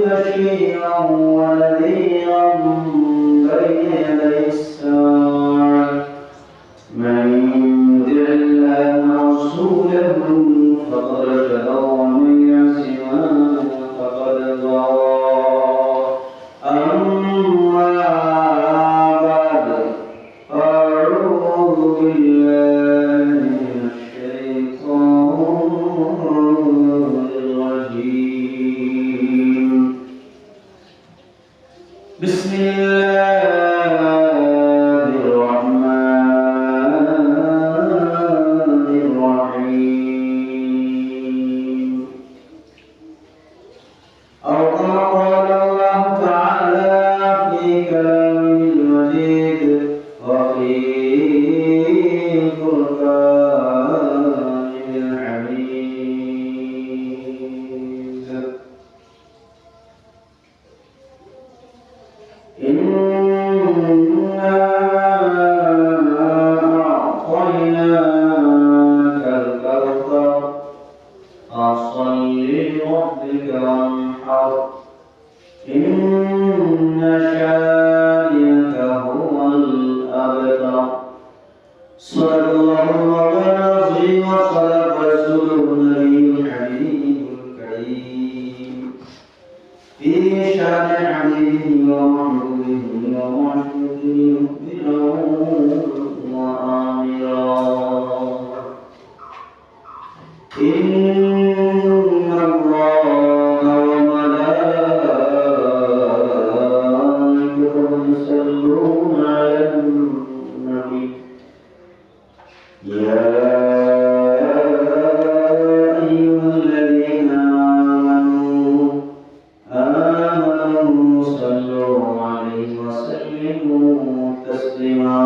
بشيرا ونذيرا بين يدي الساعة من يطع الله ورسوله فقد رشد ومن يعص فقد ضل. أما بعد أعوذ بالله من الشيطان الرجيم. بسم الله الرحمن الرحيم. أو كما قال الله تعالى في كلامه المجيد وفي فرقانه الحميد. إنا أعطيناك الكوثر فصل لربك وانحر إن شانئك هو الأبتر. صدق الله العظيم وصدق رسوله النبي الحبيب الكريم في شان حبيبه ومحبوبه ومعشوقه مخبرا وآمرا. إن الله وملائكته يصلون على النبي يا أيها الذين آمنوا صلوا عليه وسلموا تسليما.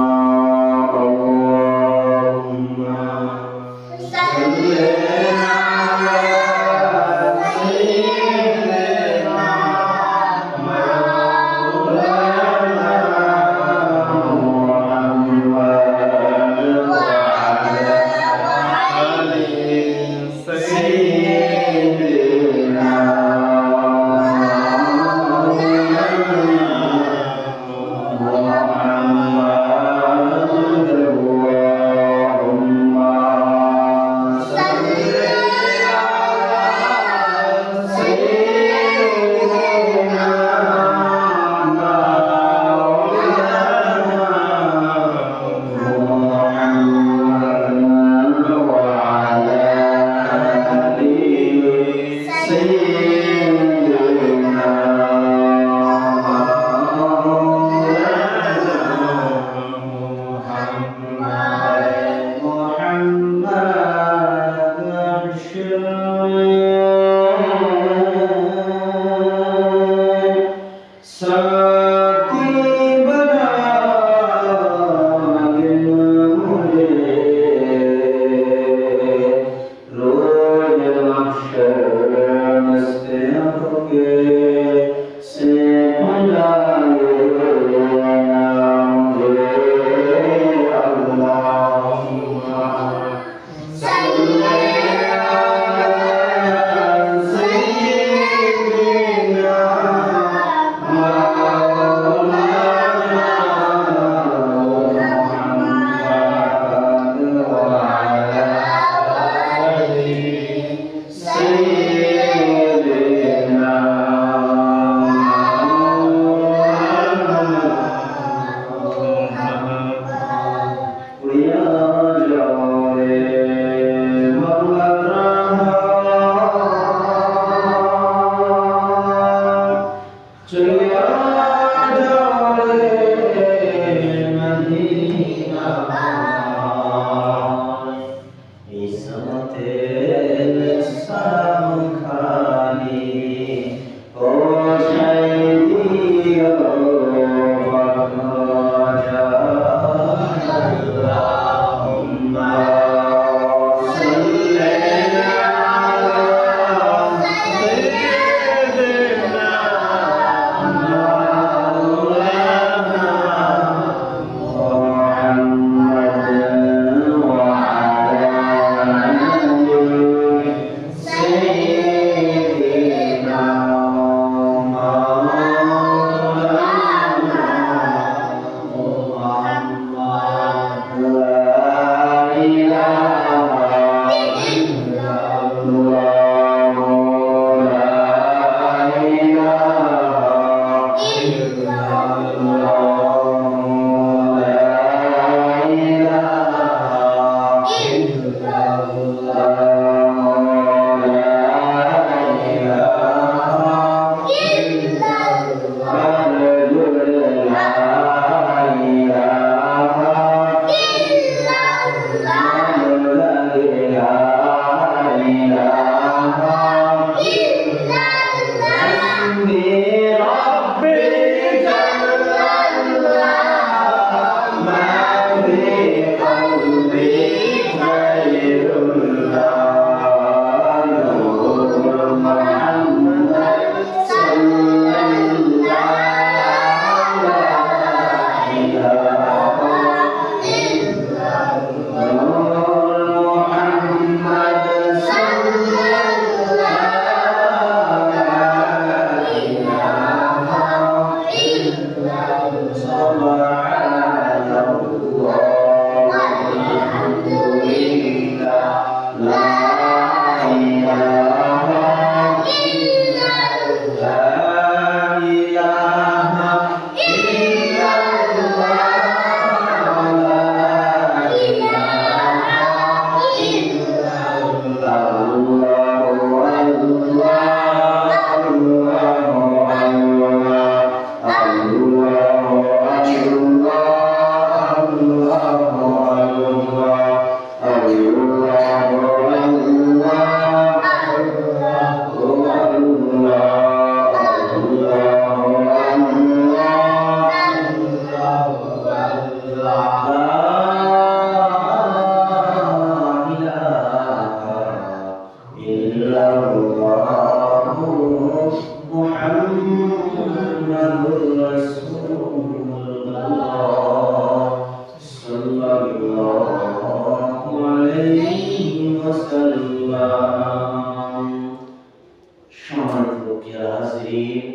সম্মানিত মুখিয়া হাজিরিন,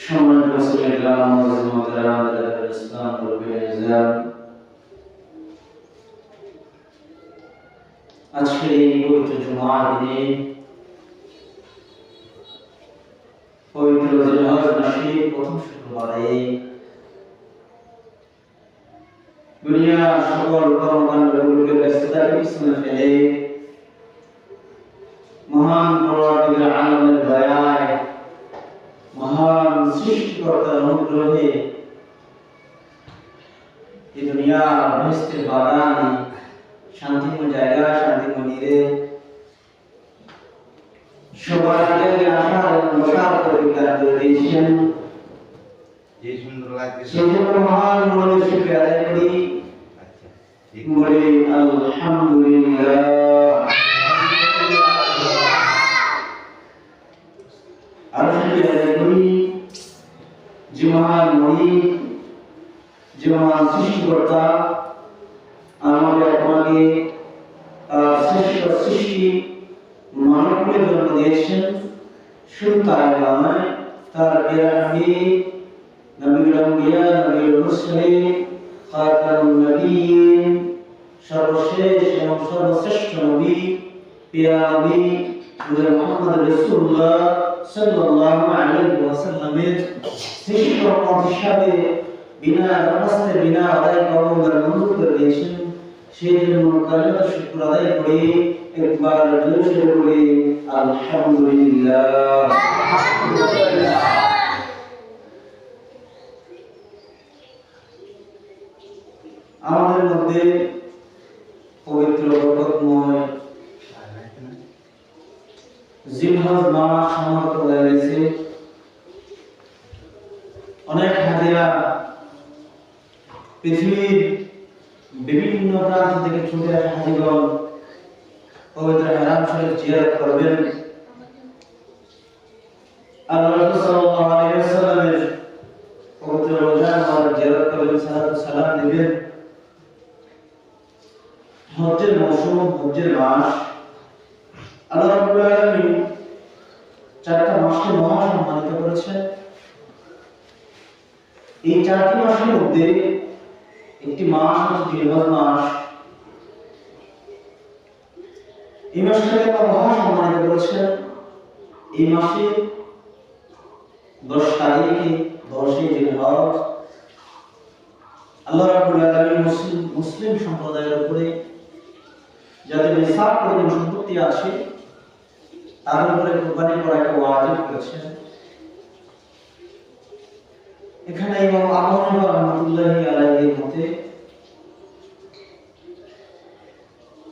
সম্মানিত মুসলিম গ্রাম ইসলাম আজকে এই পবিত্র জুমার দিনে পবিত্র জিলহজ মাসের প্রথম শুক্রবারে দুনিয়ার সকল কর্মকাণ্ডগুলোকে ব্যস্ততাকে পিছনে ফেলে মহান পরওয়ারদিগার আলমের দয়ায় মহান সৃষ্টিকর্তার অনুগ্রহে এই দুনিয়ার বেহেশতের বাগানে শান্তিময় জায়গা, শান্তিময় নীড়ে সবাইকে আসার এবং বসার অধিকার করে দিয়েছেন। যে সুন্দর লাগছে সেই জন্য মহান মনের শুকর আদায় করি, বলি আলহামদুলিল্লাহ। আর শুকর আদায় করি যে মহান মনিব, যে মহান সৃষ্টিকর্তা আমাকে আপনাকে শ্রেষ্ঠ সৃষ্টি মানবকে জন্ম দিয়েছেন। শুধু তাই নয়, তার প্রিয় নবীর আম্বিয়া, নবীর মুরসালিন, খাতামুন নবিয়্যিন, সর্বশেষ এবং সর্বশ্রেষ্ঠ নবী, প্রিয় নবী মুহাম্মদ রাসূলুল্লাহ সাল্লাল্লাহু আলাইহি ওয়াসাল্লামের শ্রেষ্ঠ উম্মত হিসাবে বিনা নমস্তে বিনা আদায় কবুল মঞ্জুর করে দিয়েছেন। সেই জন্য কালিমাত শুকর আদায় করে একবার জোরে বলি আলহামদুলিল্লাহ। আমাদের মধ্যে পবিত্র বরকতময় জিলহজ মাস সমাগত হয়ে গেছে। অনেক হাজিরা পৃথিবীর বিভিন্ন প্রান্ত থেকে ছুটে আসা হাজিগণ পবিত্র হারাম শরীফ জিয়ারত করবেন। আল্লাহ রাসূল সাল্লাল্লাহু আলাইহি ওয়াসাল্লামের পবিত্র রওজা মুবারক জিয়ারত করবেন, সালাত ও সালাম দিবেন। হজ্জের মৌসুম, হজ্জের মাস, আল্লাহ রাব্বুল আলামিন চারটা মাসকে মহা সম্মানিত করেছেন। এই চারটি মাসের মধ্যে একটি মাস হচ্ছে জিলহজ মাস। এই মাসটাকে মহা সম্মানিত করেছেন। এই মাসে 10 তারিখে 10 জিলহজ আল্লাহ রাব্বুল আলামিন মুসলিম সম্প্রদায়ের উপরে যাদের নিসাব পরিমাণ সম্পত্তি আছে তাদের উপরে কুরবানি করাকে ওয়াজিব করেছেন। এখানে ইমাম আবু হানিফা রাহমাতুল্লাহি আলাইহির মতে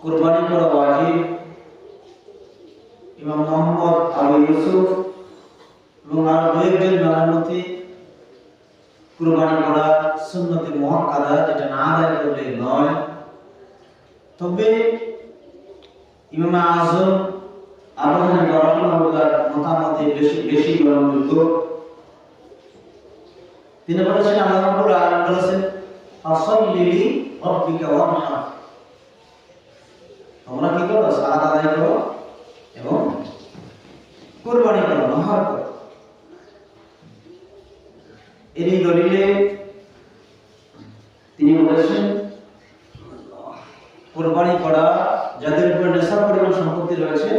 কুরবানি করা ওয়াজিব। ইমাম মুহাম্মদ আবু ইউসুফ এবং আরো দুইজন ইমামের মতে কুরবানি করা সুন্নতে মুআক্কাদা, যেটা না আদায় করলে নয়। তবে ইমাম আযম আবু হানিফা রাহিমাহুল্লাহর মতামতে বেশি গ্রহণযোগ্য। তিনি বলেছেন, আল্লাহ রাব্বুল আলামিন বলেছেন, ফাসাল্লি লি রাব্বিকা ওয়ানহার, তোমরা কি করো? সালাত আদায় করো এবং কুরবানি করো, নহর করো। এই দলিলে তিনি বলেছেন কুরবানি করা যাদের উপর নেশাব পরিমাণ সম্পত্তি রয়েছে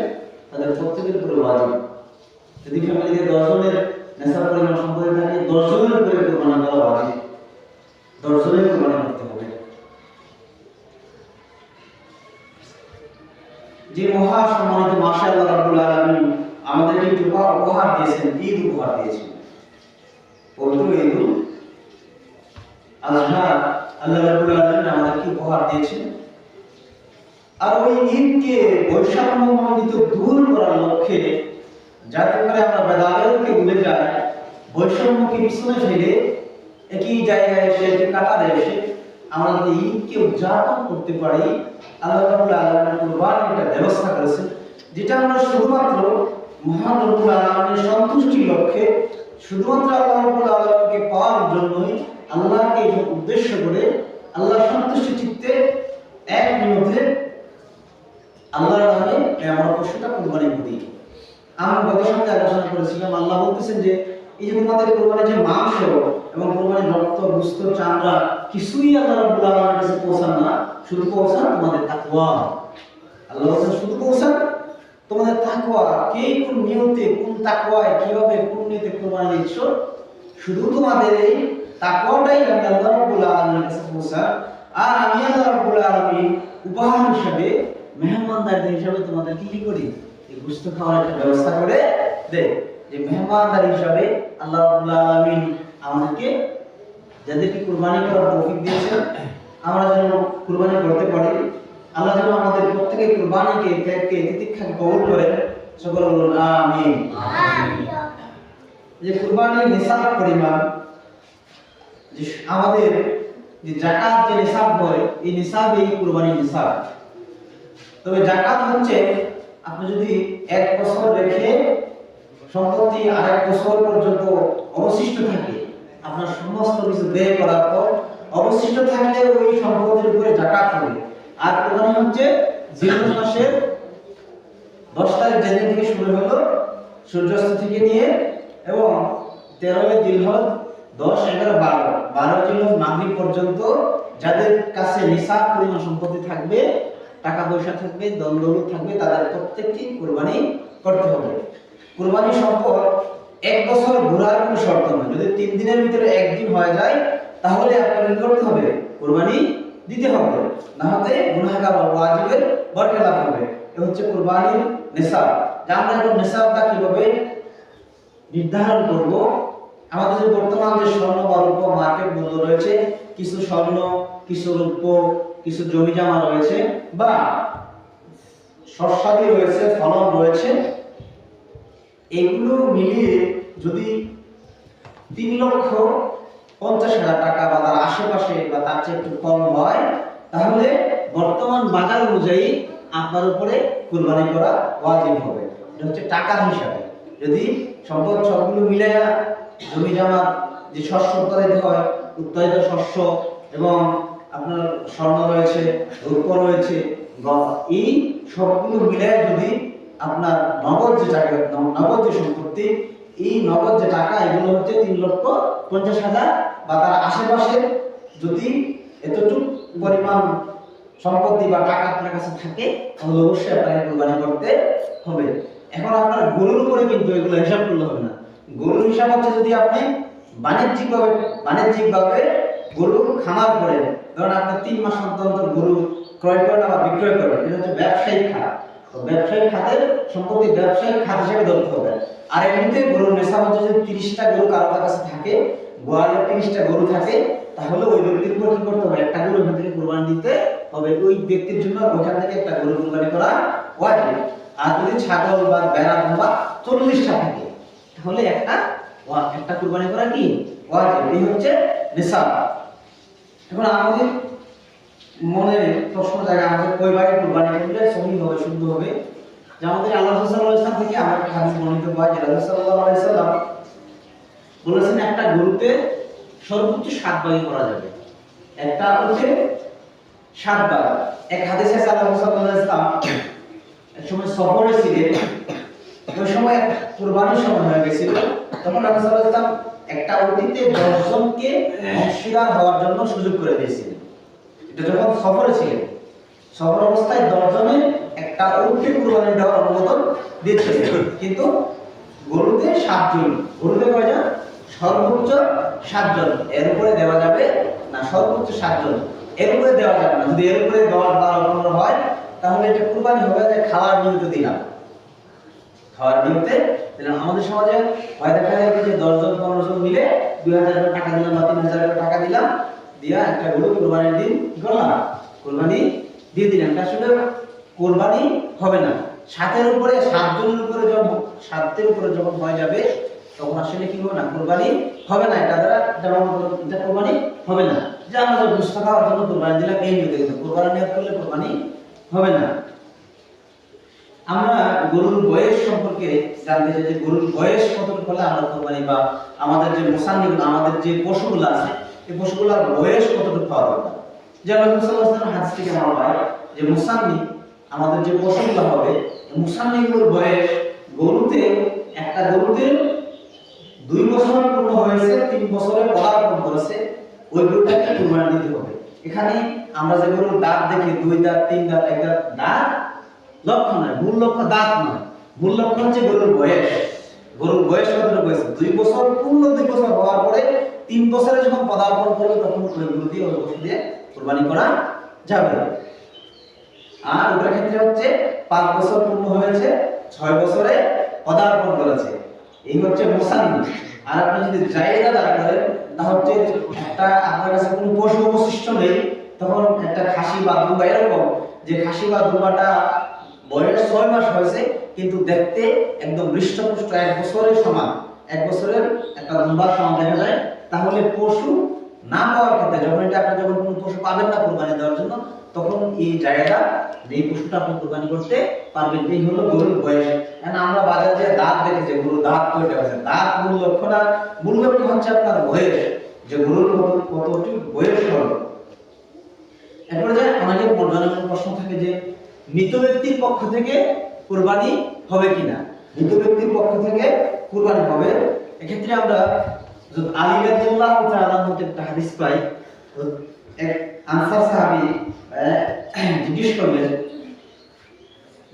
তাদের প্রত্যেকের উপর ওয়াজিব। যদি ফ্যামিলিতে 10 জনের নেশাব পরিমাণ সম্পত্তি থাকে, 10 জনের উপরে কুরবানি করা ওয়াজিব, 10 জনের কুরবানি করতে হবে। যে মহা সম্মানিত মাসে আল্লাহ রাব্বুল আলামিন আমাদেরকে উপহার দিয়েছেন, ঈদ উপহার দিয়েছেন, পবিত্র ঈদুল আযহা আল্লাহ রাব্বুল আলামিন আমাদেরকে উপহার দিয়েছেন। আর ওই ঈদকে বৈষম্যমণ্ডিত দূর করার লক্ষ্যে যাতে করে আমরা ভেদাভেদকে ভুলে যাই, বৈষম্যকে পিছনে ফেলে একই জায়গায় এসে, একই কাতারে এসে আমরা যদি ঈদকে উদযাপন করতে পারি, আল্লাহ রাব্বুল আলামিন কুরবানির একটা ব্যবস্থা করেছেন, যেটা আমরা শুধুমাত্র মহান রব্বুল আলামিনের সন্তুষ্টির লক্ষ্যে, শুধুমাত্র আল্লাহ রাব্বুল আলামিনকে পাওয়ার জন্যই, আল্লাহকে উদ্দেশ্য করে আল্লাহ সন্তুষ্টি চিত্তে এক নিয়তে আল্লাহর নামে আমরা পশুটা কুরবানি করি। আমরা গত সপ্তাহে আলোচনা করেছিলাম, আল্লাহ বলতেছেন যে এই যে তোমাদের কোরবানির যে মাংস এবং কোরবানির রক্ত, গোশত, চামড়া কিছুই আল্লাহ রাব্বুল আলামিনের কাছে পৌঁছান না, শুধু পৌঁছান তোমাদের তাকওয়া। আল্লাহ বলছেন শুধু পৌঁছান তোমাদের তাকওয়া। কে কোন নিয়তে, কোন তাকওয়ায়, কিভাবে, কোন নিয়তে কোরবানি দিচ্ছ, শুধু তোমাদের এই তাকওয়াটাই আমি আল্লাহ রাব্বুল আলামিনের কাছে পৌঁছান। আর আমি আল্লাহ রাব্বুল আলামিন উপহার হিসাবে, মেহমানদারি হিসাবে তোমাদেরকে কি করি, এই গোশত খাওয়ার একটা ব্যবস্থা করে দেয়। যে মেহমানদারি হিসাবে আল্লাহ রাব্বুল আলামিন আমাদেরকে, যাদেরকে কুরবানি করার তৌফিক দিয়েছেন, আমরা যেন কুরবানি করতে পারি। আল্লাহ যেন আমাদের প্রত্যেকের কুরবানিকে, ত্যাগকে, তিতিক্ষাকে কবুল করেন। সকলে বলুন আমিন। যে কুরবানির নিসাব পরিমাণ, যে আমাদের যে যাকাত যে নিসাব হয়, এই নিসাব এই কুরবানির নিসাব। তবে যাকাত হচ্ছে আপনি যদি 1 বছর রেখে সম্পত্তি আরেক বছর পর্যন্ত অবশিষ্ট থাকে, আপনার সমস্ত কিছু ব্যয় করার পর অবশিষ্ট থাকলে ওই সম্পত্তির উপরে যাকাত হবে। আর কুরবানি হচ্ছে জিলহজ মাসের 10 তারিখ যেদিন থেকে শুরু হলো সূর্যাস্ত থেকে নিয়ে, এবং 13 জিলহজ, 10, 11, 12 জিলহজ মাগরিব পর্যন্ত যাদের কাছে নিসাব পরিমাণ সম্পত্তি থাকবে, টাকা পয়সা থাকবে, দণ্ডদৌলত থাকবে, তাদের প্রত্যেককে কুরবানি করতে হবে। কুরবানি সম্পদ 1 বছর ঘোরার কোনো শর্ত নেই। যদি 3 দিনের ভিতরে 1 দিন হয়ে যায় তাহলে আপনাকে কি করতে হবে, কুরবানি দিতে হবে, না হলে গুনাহগার বা ওয়াজিবের বরখেলাপ হবে। এ হচ্ছে কুরবানির নিসাব। যে আমরা এখন নিসাবটা কিভাবে নির্ধারণ করব, আমাদের যে বর্তমান যে স্বর্ণ বা রূপ মার্কেট মূল্য রয়েছে, কিছু স্বর্ণ, কিছু রূপ, কিছু জমি জমা রয়েছে, বা শস্যাদি রয়েছে, ফলন রয়েছে, এগুলো মিলিয়ে যদি 3,50,000 টাকা বা তার আশেপাশে বা তার চেয়ে একটু কম হয়, তাহলে বর্তমান বাজার অনুযায়ী আপনার উপরে কুরবানি করা ওয়াজিব হবে। এটা হচ্ছে টাকার হিসাবে। যদি সম্পদ সবগুলো মিলায়া জমি জমা যে শস্য উৎপাদিত হয়, উৎপাদিত শস্য এবং আপনার স্বর্ণ রয়েছে, রূপ রয়েছে, এই সবগুলো মিলায় যদি আপনার নগদ যে টাকা, নগদ যে সম্পত্তি, এই নগদ যে টাকা, এগুলো হচ্ছে 3,50,000 বা তার আশেপাশে যদি এতটুকু পরিমাণ সম্পত্তি বা টাকা আপনার কাছে থাকে, তাহলে অবশ্যই আপনাকে কুরবানি করতে হবে। এখন আপনার গরুর উপরে কিন্তু এগুলো হিসাব করলে হবে না। গরুর হিসাব হচ্ছে যদি আপনি বাণিজ্যিকভাবে গরু খামার করেন, ধরুন আপনি 3 মাস অন্তর অন্তর গরু ক্রয় করেন বা বিক্রয় করেন, এটা হচ্ছে ব্যবসায়িক খাত। তো ব্যবসায়িক খাতের সম্পত্তি ব্যবসায়িক খাত হিসেবে ধরতে হবে। আর এমনিতে গরুর নেশা হচ্ছে যদি 30টা গরু কারোর কাছে থাকে, গোয়ালে 30টা গরু থাকে, তাহলে ওই ব্যক্তির উপর কি করতে হবে, একটা গরু ওখান থেকে কুরবানি দিতে হবে। ওই ব্যক্তির জন্য ওখান থেকে একটা গরু কুরবানি করা ওয়াজিব। আর যদি ছাগল বা ভেড়া বা 40টা থাকে, তাহলে একটা কুরবানি করা কি ওয়াজিব। এই হচ্ছে নিসাব। এখন আমাদের মনে প্রশ্ন জায়গা, আমাদের কই ভাগে কুরবানি করলে সহি হবে, শুদ্ধ হবে। যে আমাদের আল্লাহ সাল্লাল্লাহু আলাইহি ওয়াসাল্লাম থেকে আমরা একটা হাদিস বর্ণিত হয় যে রাসূল সাল্লাল্লাহু আলাইহি ওয়াসাল্লাম বলেছেন একটা গরুতে সর্বোচ্চ 7 ভাগ করা যাবে। একটা হচ্ছে 7 ভাগ। এক হাদিসে আছে আল্লাহ সাল্লাল্লাহু আলাইহি ওয়াসাল্লাম এক সময় সফরে ছিলেন, ওই সময় কুরবানির সময় হয়ে গেছিল। তখন রাসূল সাল্লাল্লাহু আলাইহি ওয়াসাল্লাম একটা উটকে 10 জনকে অংশীদার হওয়ার জন্য সুযোগ করে দিয়েছিলেন। এটা যখন সফরে ছিলেন, সফর অবস্থায় 10 জনের একটা উটকে কুরবানি দেওয়ার অনুমোদন দিয়েছিলেন। কিন্তু গরুতে 7 জন, গরুতে কয়জন, সর্বোচ্চ 7 জন, এর উপরে দেওয়া যাবে না। সর্বোচ্চ 7 জন, এর উপরে দেওয়া যাবে না। যদি এর উপরে দেওয়ার দ্বারা হয়, তাহলে এটা কুরবানি হবে যে খাওয়ার নিয়তে দিলাম, খাওয়ার নিয়তে দিলাম। আমাদের সমাজে হয় দেখা যায় যে 10 জন 15 জন মিলে 2,000 টাকা দিলাম বা 3,000 টাকা দিলাম, দিয়া একটা গরু কুরবানির দিন কি করলাম, কুরবানি দিয়ে দিলাম। এটা আসলে কুরবানি হবে না। 7-এর উপরে, 7 জনের উপরে যখন 7-এর উপরে যখন হয়ে যাবে, তখন আসলে কি হবে না, কুরবানি হবে না। এটা দ্বারা এটা কুরবানি হবে না। যে আমরা যে গোশত খাওয়ার জন্য কুরবানি দিলাম, এই নিয়তে, কিন্তু কুরবানি নিয়ত করলে কুরবানি হবে না। আমরা গরুর বয়স সম্পর্কে জানতে চাই যে গরুর বয়স কতটুকু হলে আমরা কুরবানি, বা আমাদের যে মুসান্নিগুলো, আমাদের যে পশুগুলো আছে, এই পশুগুলোর বয়স কতটুকু হওয়া দরকার। যে রাসূল সাল্লাল্লাহু আলাইহি ওয়াসাল্লাম হাদিস থেকে আমরা পাই যে মুসান্নি, আমাদের যে পশুগুলো হবে, মুসান্নিগুলোর বয়স গরুতে একটা গরুতে 2 বছর পূর্ণ হয়েছে, 3 বছরে পদার্পণ করেছে, ওই গরুটাকে কুরবানি দিতে হবে। এখানে আমরা যে গরুর দাঁত দেখি 2 দাঁত 3 দাঁত 1 দাঁত, দাঁত লক্ষ্য নয়, মূল লক্ষ্য দাঁত নয়, মূল লক্ষ্য হচ্ছে গরুর বয়স। গরুর বয়স কতটা হয়েছে? 2 বছর পূর্ণ 2 বছর হওয়ার পরে 3 বছরে যখন পদার্পণ করবে তখন ওই গরু দিয়ে ওই পশু দিয়ে কুরবানি করা যাবে। আর ওটার ক্ষেত্রে হচ্ছে 5 বছর পূর্ণ হয়েছে, 6 বছরে পদার্পণ করেছে, এই হচ্ছে মুসান্নি। আর আপনি যদি জায়েদা দাঁড় করেন তাহলে হচ্ছে একটা আপনার কাছে কোনো পশু অবশিষ্ট নেই, তখন একটা খাসি বা দুম্বা, এরকম যে খাসি বা দুম্বাটা বয়স 6 মাস হয়েছে কিন্তু দেখতে একদম হৃষ্টপুষ্ট 1 বছরের সমান, 1 বছরের একটা দুম্বার সমান দেখা যায়, তাহলে পশু না পাওয়ার ক্ষেত্রে যখন এটা আপনি যখন কোনো পশু পাবেন না কুরবানি দেওয়ার জন্য, তখন এই জায়গা এই পশুটা আপনি কুরবানি করতে পারবেন। এই হলো গরুর বয়স। এখন আমরা বাজারে যে দাঁত দেখি যে গরুর দাঁত কয়টা আছে, দাঁত মূল লক্ষ্য না, মূল লক্ষ্য হচ্ছে আপনার বয়স, যে গরুর কতটি বয়স হলো। এরপরে যে অনেকের জনগণ প্রশ্ন থাকে যে মৃত ব্যক্তির পক্ষ থেকে কুরবানি হবে কিনা। মৃত ব্যক্তির পক্ষ থেকে কুরবানি হবে, এক্ষেত্রে আমরা আলী রাদিয়াল্লাহু তাআলা হতে একটা হাদিস পাই। এক আনসার সাহাবী জিজ্ঞেস করলেন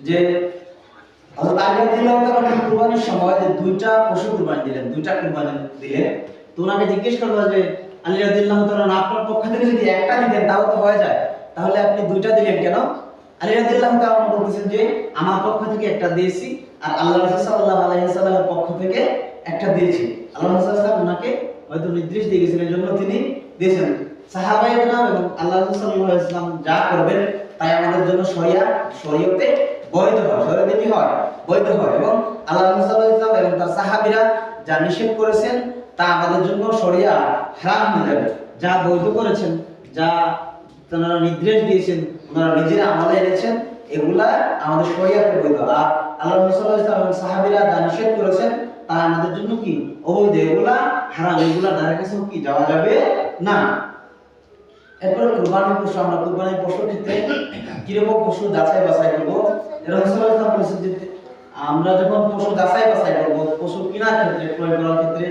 যে হযরত আলী রাদিয়াল্লাহু তাআলা কুরবানির সময় যে 2টা পশু কুরবানি দিলেন, 2টা কুরবানি দিলেন, তো ওনাকে জিজ্ঞেস করলো যে আলী রাদিয়াল্লাহু তাআলা আপনার পক্ষ থেকে যদি একটা দিতেন তাও তো হয়ে যায়, তাহলে আপনি 2টা দিলেন কেন? আলী রাদিয়াল্লাহু তাআলা বলতেছেন যে আমার পক্ষ থেকে একটা দিয়েছি আর আল্লাহ রাসূল সাল্লাল্লাহু আলাইহি ওয়াসাল্লামের পক্ষ থেকে একটা দিয়েছি। আল্লাহ রাসূল সাল্লাল্লাহু আলাইহি ওয়াসাল্লাম ওনাকে হয়তো নির্দেশ দিয়ে গেছিলেন, এজন্য তিনি দিয়েছেন। সাহাবায়ে-কেরাম এবং আল্লাহ রাসূল সাল্লাল্লাহু আলাইহি ওয়াসাল্লাম যা করবেন তাই আমাদের জন্য শরীয়তে বৈধ হয়, শরীয়তে কি হয়? বৈধ হয়। এবং আল্লাহ রাসূল সাল্লাল্লাহু আলাইহি ওয়াসাল্লাম এবং তার সাহাবীরা যা নিষেধ করেছেন তা আমাদের জন্য শরিয়া হারাম হয়ে যাবে। যা বৈধ করেছেন, যা তারা নির্দেশ দিয়েছেন, ওনারা নিজেরা আমলে এনেছেন, এগুলা আমাদের শরিয়াতে বৈধ। আর আল্লাহ রাসূল সাল্লাল্লাহু আলাইহি ওয়াসাল্লাম এবং সাহাবীরা যা নিষেধ করেছেন তা আমাদের জন্য কি? অবৈধ, এগুলা হারাম, এগুলা দ্বারা কাছে কি যাওয়া যাবে না। এরপরে কুরবানির পশু, আমরা কুরবানির পশুর ক্ষেত্রে কিরকম পশু যাচাই বাছাই করব? রাসূল সাল্লাল্লাহু আলাইহি ওয়াসাল্লাম বলেছেন যে আমরা যখন পশু যাচাই বাছাই করব, পশু কেনার ক্ষেত্রে, ক্রয় করার ক্ষেত্রে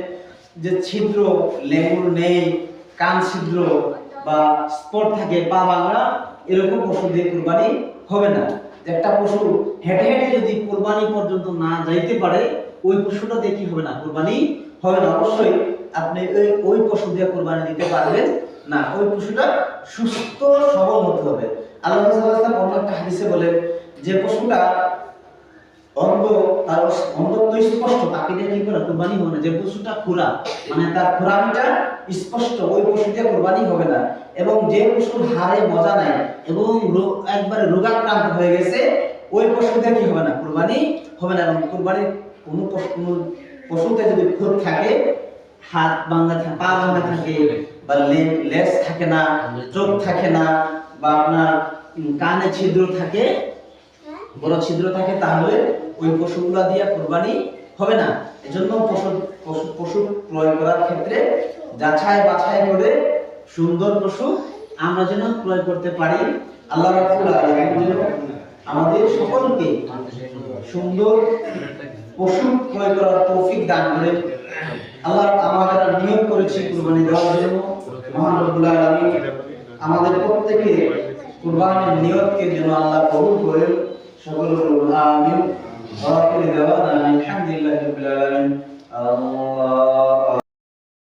যে ছিদ্র, লেঙ্গুর নেই, কান ছিদ্র বা স্পট থাকে, পা বাংলা, এরকম পশু দিয়ে কুরবানি হবে না। একটা পশু হেঁটে হেঁটে যদি কুরবানি পর্যন্ত না যাইতে পারে, ওই পশুটা দিয়ে কি হবে না? কুরবানি হবে না। অবশ্যই আপনি ওই পশু দিয়ে কুরবানি দিতে পারবেন না, ওই পশুটা সুস্থ সবল হতে হবে। আল্লাহ রাসূল সাল্লাল্লাহু আলাইহি ওয়াসাল্লাম অন্য একটা হাদিসে বলেন যে পশুটা অন্ধ, তার অন্ধত্ব স্পষ্ট, তাকে দিয়ে কি করে কুরবানি হবে না। যে পশুটা খুরা, মানে তার খুরামিটা স্পষ্ট, ওই পশু দিয়ে কুরবানি হবে না। এবং যে পশুর হাড়ে মজা নাই এবং একবারে রোগাক্রান্ত হয়ে গেছে, ওই পশু দিয়ে কি হবে না? কুরবানি হবে না। এবং কুরবানির কোনো পশুতে যদি খুঁত থাকে, হাত ভাঙা থাকে, পা ভাঙা থাকে, বা লেজ থাকে না, চোখ থাকে না, বা আপনার কানে ছিদ্র থাকে, বড় ছিদ্র থাকে, তাহলে ওই পশুগুলা দিয়ে কুরবানি হবে না। এজন্য পশু ক্রয় করার ক্ষেত্রে যাচাই বাছাই করে সুন্দর পশু আমরা যেন ক্রয় করতে পারি। আল্লাহ রাব্বুল আলামিন আমাদের সকলকে সুন্দর পশু ক্রয় করার তৌফিক দান করেন। আল্লাহ আমাদের নিয়োগ করেছি কুরবানি দেওয়ার জন্য, মহান রব্বুল আলামিন আমাদের প্রত্যেককে কুরবানির নিয়তকে যেন আল্লাহ কবুল করেন। সকল আমিন। ওয়া আখিরু দাওয়ানা আলহামদুলিল্লাহি রাব্বিল আলামিন। আল্লাহ